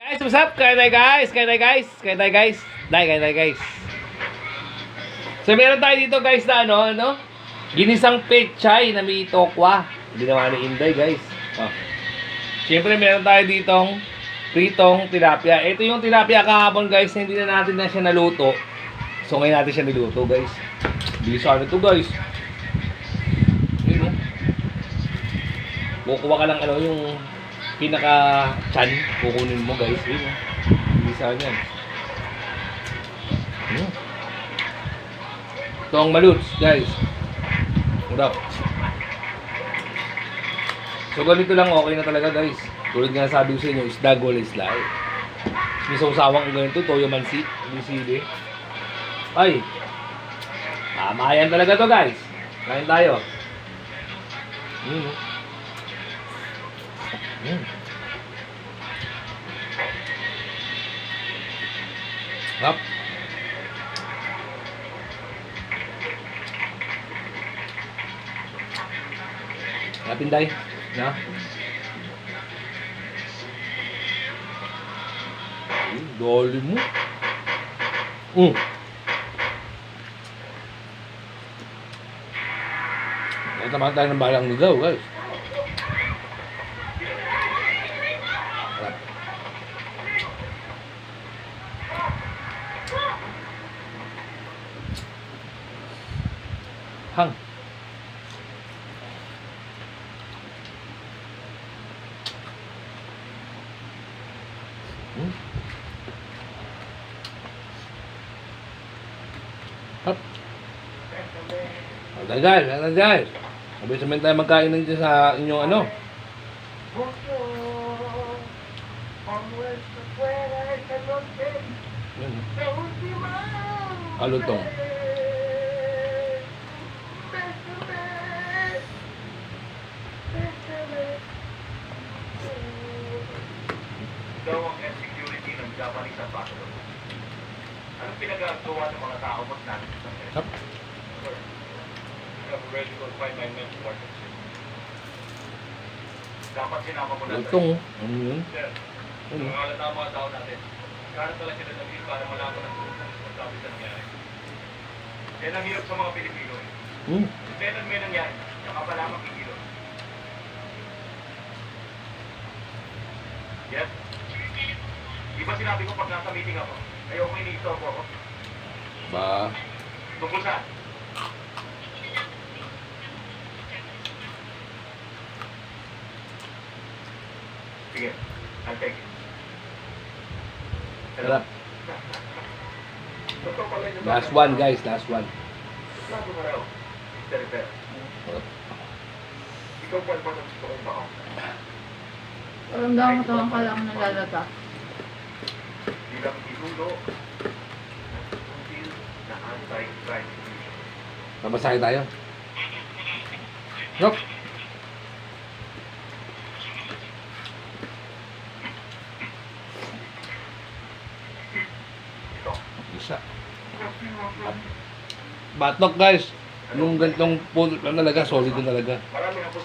Guys, what's up? Kain tayo guys. So meron tayo dito guys na ano? Ginisang pechay na may tokwa. Hindi naman ni Inday guys. Oh. Siyempre meron tayo ditong pritong tilapia. Ito yung tilapia kahapon guys, hindi na natin na siya naluto. So ngayon natin siya niluto guys. Bilisan ito guys. Yun oh. Kukuha ka lang yung pinaka-chan, kukunin mo guys. Yun oh. Bilisan yan. Ito ang maluts guys. Murap. So ganito lang okay na talaga guys. Tulad nga sabi ko sa inyo, isda gulay slay. May sausawang ganito, toyo mansi, bisili. Ay, tamayan talaga to guys. Kain tayo. Hap. Napinday, na? Dali mo. Nagtamaan tayo ng balang lugaw, guys. Hang. Hop. Tagal. Sabay-sabay tayo magkain ng dyan sa inyong ano. Alutong. Daw ang security ng Japanese ambassador. Anong pinagagawa ng mga tao mo natin sa Hop. ready to find my men's partnership. Dapat sinama mo na. Alutong. Ano yun? Sir, mga tama tao natin. Kaya talaga sila ng hirap para malaman ang sabi sa nangyari. Yan ang hirap sa mga Pilipino eh. Kaya may nangyari, saka pala makikilo. Yes? Di ba sinabi ko pag nasa meeting ako, ayoko ini-istorbo ako? Ba? Tungkol saan? Sige, I'll take it. Tara. Last one guys, last one. Sabi mo raw, Mr. Rivera. Ikaw pa naman ang gusto kong baka. Paramdaman ko ang kala ko nalalaga. Bilang inulo ng deal na anti-crime. Babasahin tayo. Yup. Isa. Batok guys. Yung ganitong pulot na talaga, solid na talaga. Marami na po